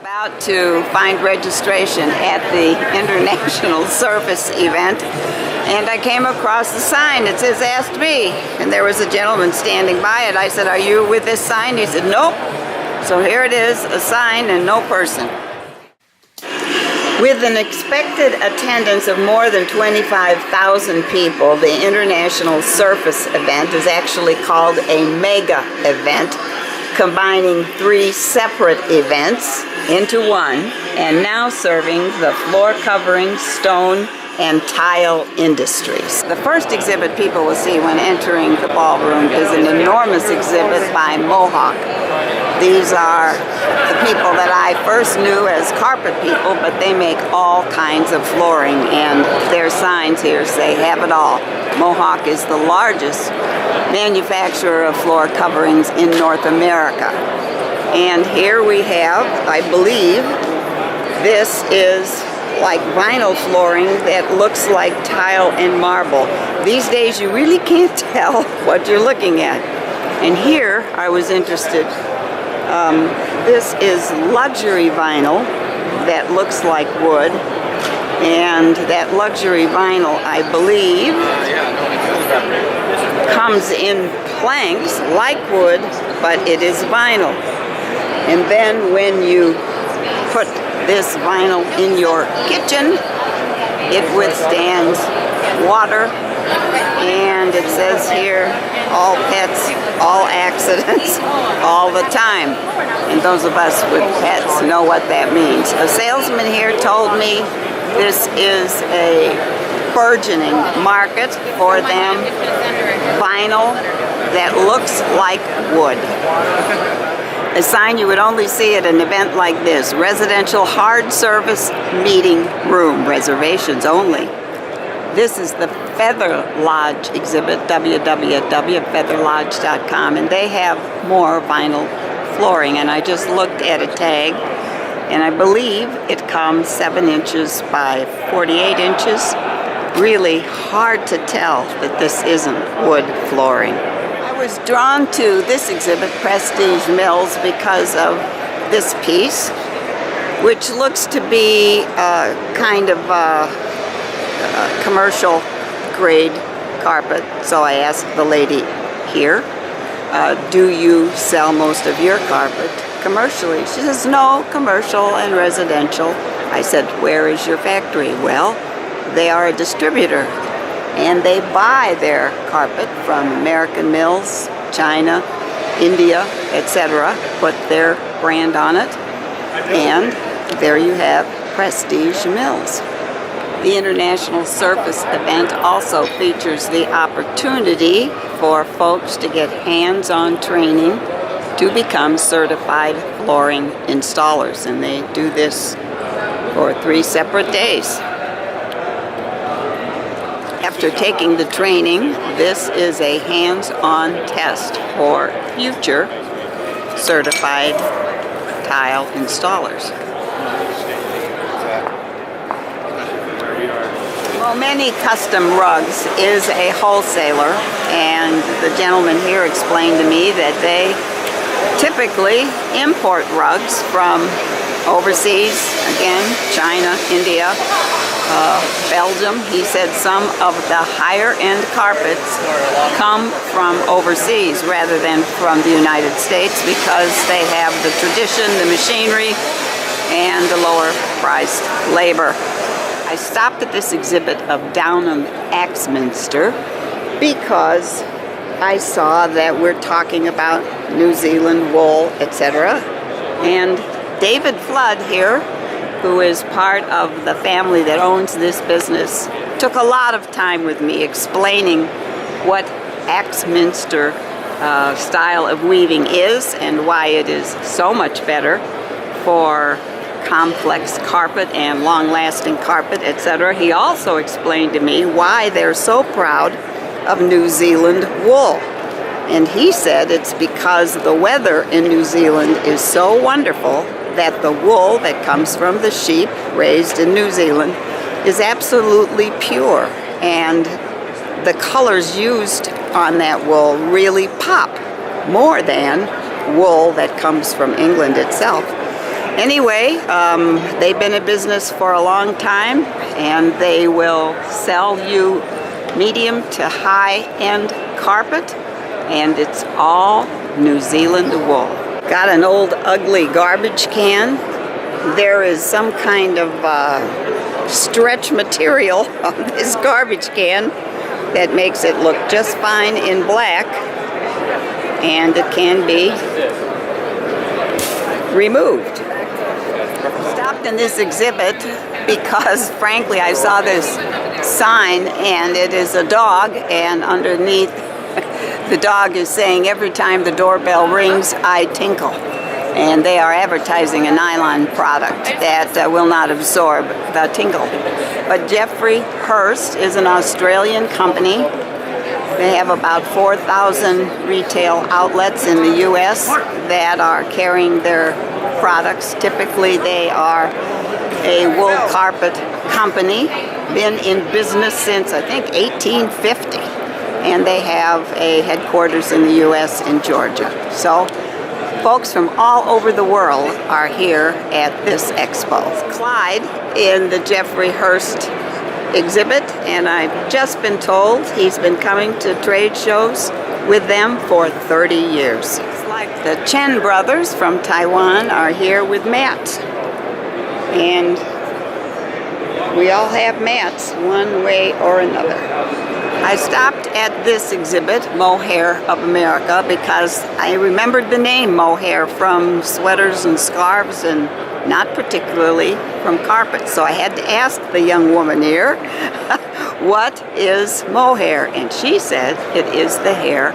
About to find registration at the International Surface event, and I came across the sign that says "Ask Me," and there was a gentleman standing by it. I said, "Are you with this sign?" He said, "Nope." So here it is, a sign and no person. With an expected attendance of more than 25,000 people, the International Surface event is actually called a mega event, combining 3 separate events into one, and now serving the floor covering, stone, and tile industries. The first exhibit people will see when entering the ballroom is an enormous exhibit by Mohawk. These are the people that I first knew as carpet people, but they make all kinds of flooring, and their signs here say "Have it all." Mohawk is the largest manufacturer of floor coverings in North America. And here we have, I believe, this is like vinyl flooring that looks like tile and marble. These days you really can't tell what you're looking at. And here I was interested. This is luxury vinyl that looks like wood, and that luxury vinyl, I believe, comes in planks like wood, but it is vinyl. And then when you put this vinyl in your kitchen, it withstands water, and it says here, all pets, all accidents, all the time. And those of us with pets know what that means. A salesman here told me this is a burgeoning market for them, vinyl that looks like wood. A sign you would only see at an event like this: residential hard service meeting room, reservations only. This is the Feather Lodge exhibit, www.featherlodge.com, and they have more vinyl flooring. And I just looked at a tag, and I believe it comes 7 inches by 48 inches. Really hard to tell that this isn't wood flooring. I was drawn to this exhibit, Prestige Mills, because of this piece, which looks to be kind of commercial grade carpet. So I asked the lady here, do you sell most of your carpet commercially? She says, no, commercial and residential. I said, where is your factory? Well, they are a distributor, and they buy their carpet from American Mills, China, India, etc., put their brand on it, and there you have Prestige Mills. The International Surface event also features the opportunity for folks to get hands-on training to become certified flooring installers, and they do this for 3 separate days. After taking the training, this is a hands-on test for future certified tile installers. Well, Many Custom Rugs is a wholesaler, and the gentleman here explained to me that they typically import rugs from overseas, again, China, India, Belgium. He said some of the higher end carpets come from overseas rather than from the United States because they have the tradition, the machinery, and the lower priced labor. I stopped at this exhibit of Downham Axminster because I saw that we're talking about New Zealand wool, etc. And David Flood here, who is part of the family that owns this business, took a lot of time with me explaining what Axminster style of weaving is and why it is so much better for complex carpet and long-lasting carpet, etc. He also explained to me why they're so proud of New Zealand wool. And he said it's because the weather in New Zealand is so wonderful that the wool that comes from the sheep raised in New Zealand is absolutely pure, and the colors used on that wool really pop more than wool that comes from England itself. Anyway, they've been in business for a long time, and they will sell you medium to high-end carpet, and it's all New Zealand wool. Got an old ugly garbage can. There is some kind of stretch material on this garbage can that makes it look just fine in black, and it can be removed. Stopped in this exhibit because frankly I saw this sign and it is a dog, and underneath the dog is saying, "Every time the doorbell rings, I tinkle." And they are advertising a nylon product that will not absorb the tinkle. But Jeffrey Hirst is an Australian company. They have about 4,000 retail outlets in the U.S. that are carrying their products. Typically, they are a wool carpet company, been in business since, I think, 1850. And they have a headquarters in the U.S. in Georgia. So folks from all over the world are here at this expo. Clyde in the Jeffrey Hirst exhibit, and I've just been told he's been coming to trade shows with them for 30 years. It's like the Chen brothers from Taiwan are here with mats. And we all have mats one way or another. I stopped at this exhibit, Mohair of America, because I remembered the name mohair from sweaters and scarves and not particularly from carpet. So I had to ask the young woman here, what is mohair? And she said it is the hair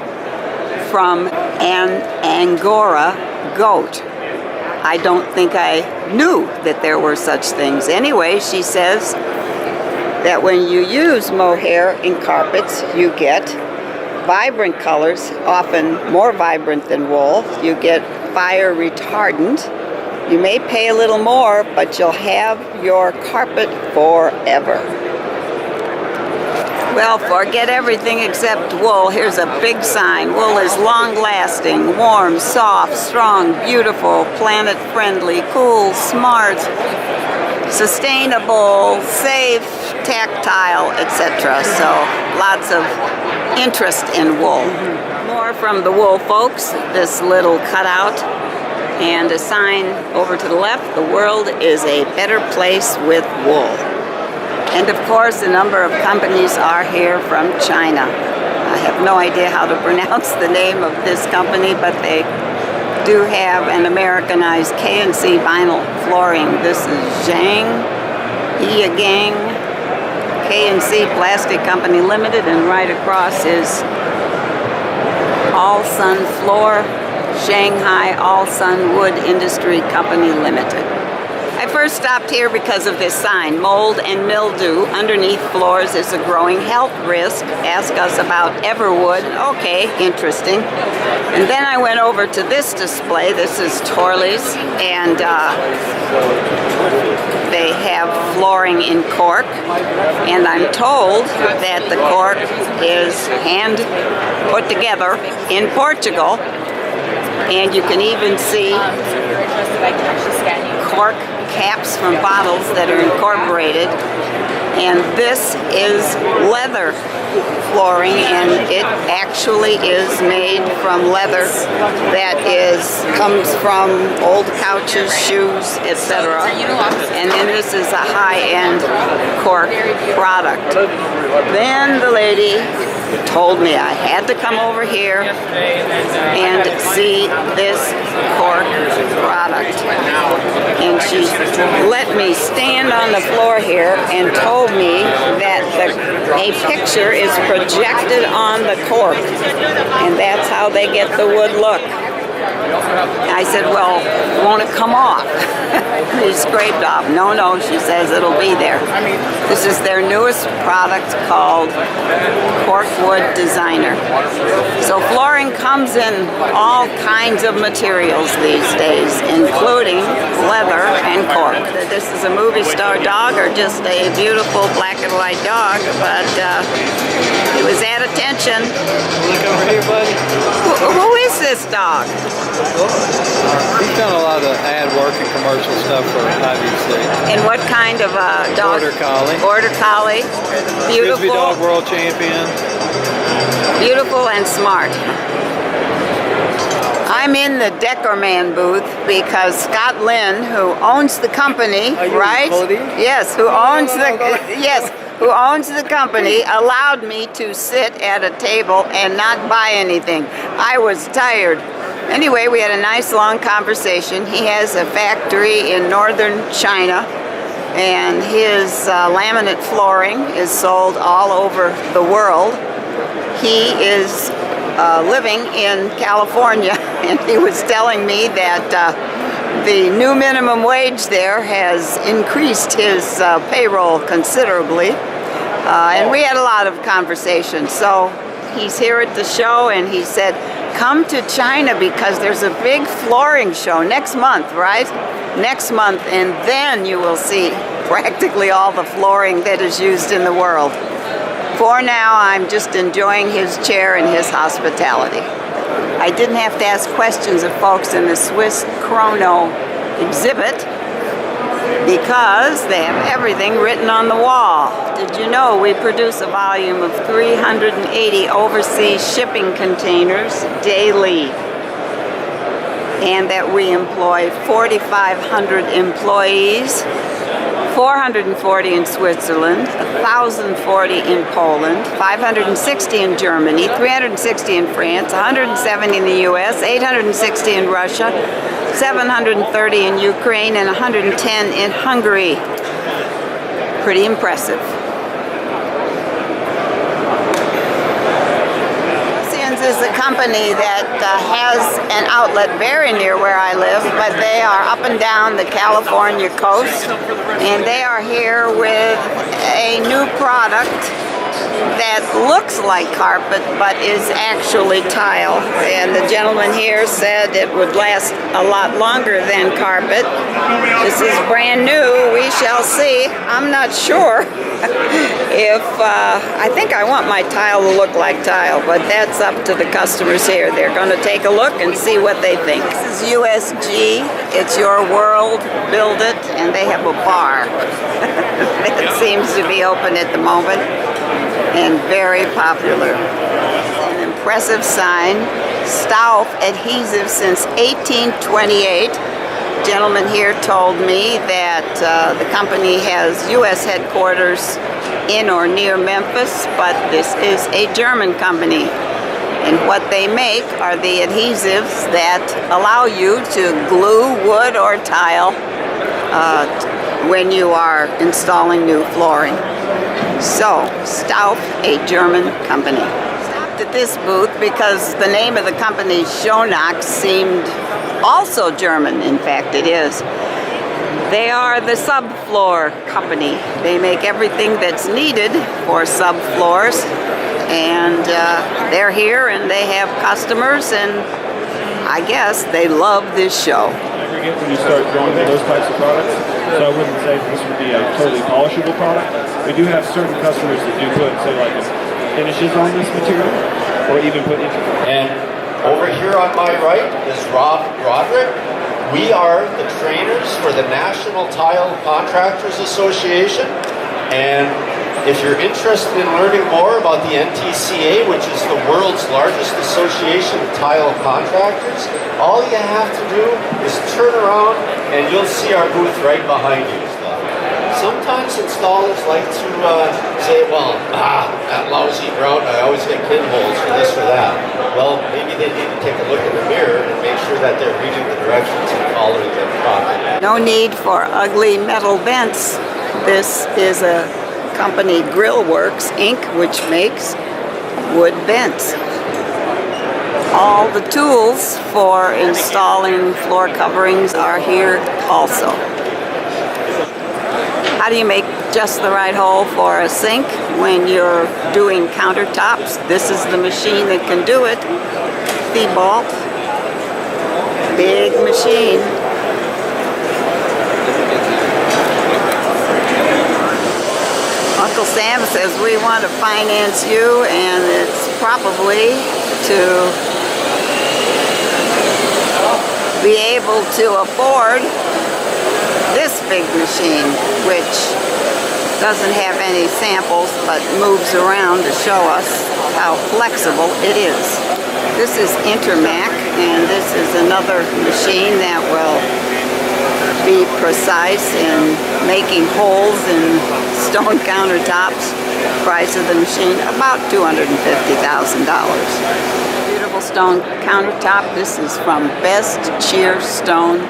from an Angora goat. I don't think I knew that there were such things. Anyway, she says that when you use mohair in carpets, you get vibrant colors, often more vibrant than wool. You get fire retardant. You may pay a little more, but you'll have your carpet forever. Well, forget everything except wool. Here's a big sign. Wool is long-lasting, warm, soft, strong, beautiful, planet-friendly, cool, smart, sustainable, safe, tactile, etc. So lots of interest in wool. More from the wool folks, this little cutout and a sign over to the left, the world is a better place with wool. And of course a number of companies are here from China. I have no idea how to pronounce the name of this company, but they do have an Americanized K&C vinyl flooring. This is Zhang Yigang K&C Plastic Company Limited, and right across is All Sun Floor, Shanghai All Sun Wood Industry Company Limited. I first stopped here because of this sign, mold and mildew underneath floors is a growing health risk. Ask us about Everwood. Okay, interesting. And then I went over to this display. This is Torley's, and they have flooring in cork. And I'm told that the cork is hand put together in Portugal. And you can even see cork caps from bottles that are incorporated. And this is leather flooring, and it actually is made from leather that comes from old couches, shoes, etc. And then this is a high-end cork product. Then the lady told me I had to come over here and see this cork product. And she let me stand on the floor here and told me that a picture is projected on the cork, and that's how they get the wood look. I said, well, won't it come off? He scraped off. No, she says it'll be there. This is their newest product called Corkwood Designer. So flooring comes in all kinds of materials these days, including leather and cork. This is a movie star dog or just a beautiful black and white dog, but it was at a attention. Look over here, buddy. Who is this dog? He's done a lot of ad work and commercial stuff for IBC. And what kind of dog? Border Collie. Border Collie. Beautiful. Frisbee Dog World Champion. Beautiful and smart. I'm in the Deckerman booth because Scott Lynn, who owns the company, right? Yes, who owns who owns the company, allowed me to sit at a table and not buy anything. I was tired. Anyway, we had a nice long conversation. He has a factory in northern China, and his laminate flooring is sold all over the world. He is living in California, and he was telling me that the new minimum wage there has increased his payroll considerably, and we had a lot of conversation. So he's here at the show, and he said, come to China because there's a big flooring show next month, right? Next month, and then you will see practically all the flooring that is used in the world. For now, I'm just enjoying his chair and his hospitality. I didn't have to ask questions of folks in the Swiss Chrono exhibit because they have everything written on the wall. Did you know we produce a volume of 380 overseas shipping containers daily, and that we employ 4,500 employees, 440 in Switzerland, 1,040 in Poland, 560 in Germany, 360 in France, 170 in the US, 860 in Russia, 730 in Ukraine, and 110 in Hungary. Pretty impressive. Is a company that has an outlet very near where I live, but they are up and down the California coast, and they are here with a new product that looks like carpet but is actually tile. And the gentleman here said it would last a lot longer than carpet. This is brand new. We shall see. I'm not sure if I think I want my tile to look like tile, but that's up to the customers here. They're going to take a look and see what they think. This is USG. It's Your World, Build It, and they have a bar. It seems to be open at the moment and very popular. An impressive sign. Stauf adhesive since 1828. Gentleman here told me that the company has U.S. headquarters in or near Memphis, but this is a German company. And what they make are the adhesives that allow you to glue wood or tile when you are installing new flooring. So, Stauf, a German company. Stopped at this booth because the name of the company, Schonax, seemed also German. In fact, it is. They are the subfloor company. They make everything that's needed for subfloors, and they're here and they have customers, and I guess they love this show. When you start going to those types of products, so I wouldn't say this would be a totally polishable product. We do have certain customers that do put, say, like finishes on this material, or even put into. And over here on my right is Rob Roderick. We are the trainers for the National Tile Contractors Association, and if you're interested in learning more about the NTCA, which is the world's largest association of tile contractors, all you have to do is turn around and you'll see our booth right behind you. Sometimes installers like to say, well, that lousy grout, I always get pinholes for this or that. Well, maybe they need to take a look in the mirror and make sure that they're reading the directions and following them properly. No need for ugly metal vents. This is a company, Grillworks Inc., which makes wood vents. All the tools for installing floor coverings are here also. How do you make just the right hole for a sink when you're doing countertops? This is the machine that can do it. Thibault. Big machine. Uncle Sam says we want to finance you, and it's probably to be able to afford this big machine, which doesn't have any samples but moves around to show us how flexible it is. This is Intermac, and this is another machine that will be precise in making holes in stone countertops. Price of the machine, about $250,000. Beautiful stone countertop. This is from Best Cheer Stone.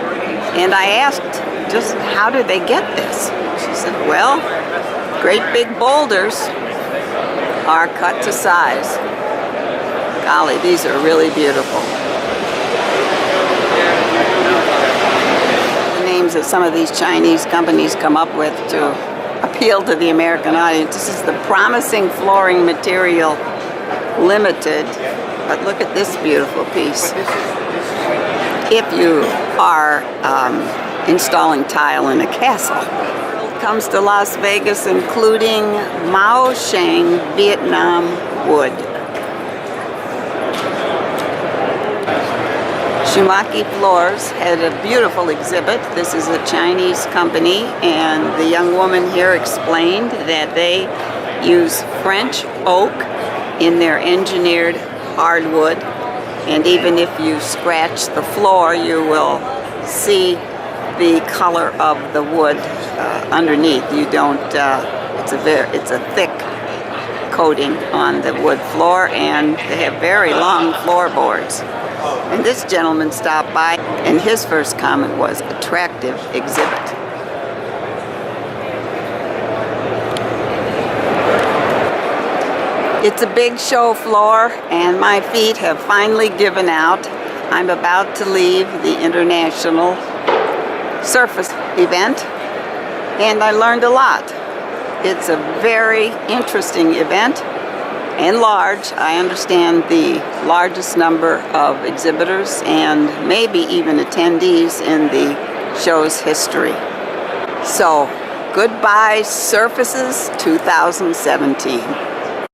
And I asked, just how do they get this? She said, well, great big boulders are cut to size. Golly, these are really beautiful. The names that some of these Chinese companies come up with to appeal to the American audience. This is the Promising Flooring Material Limited. But look at this beautiful piece. If you are installing tile in a castle. It comes to Las Vegas, including Mao Sheng Vietnam wood. Shumaki Floors had a beautiful exhibit. This is a Chinese company, and the young woman here explained that they use French oak in their engineered hardwood, and even if you scratch the floor, you will see the color of the wood underneath. You don't. It's a thick coating on the wood floor, and they have very long floorboards. And this gentleman stopped by, and his first comment was, attractive exhibit. It's a big show floor, and my feet have finally given out. I'm about to leave the International Surface event, and I learned a lot. It's a very interesting event. And large. I understand the largest number of exhibitors and maybe even attendees in the show's history. So, goodbye Surfaces 2017.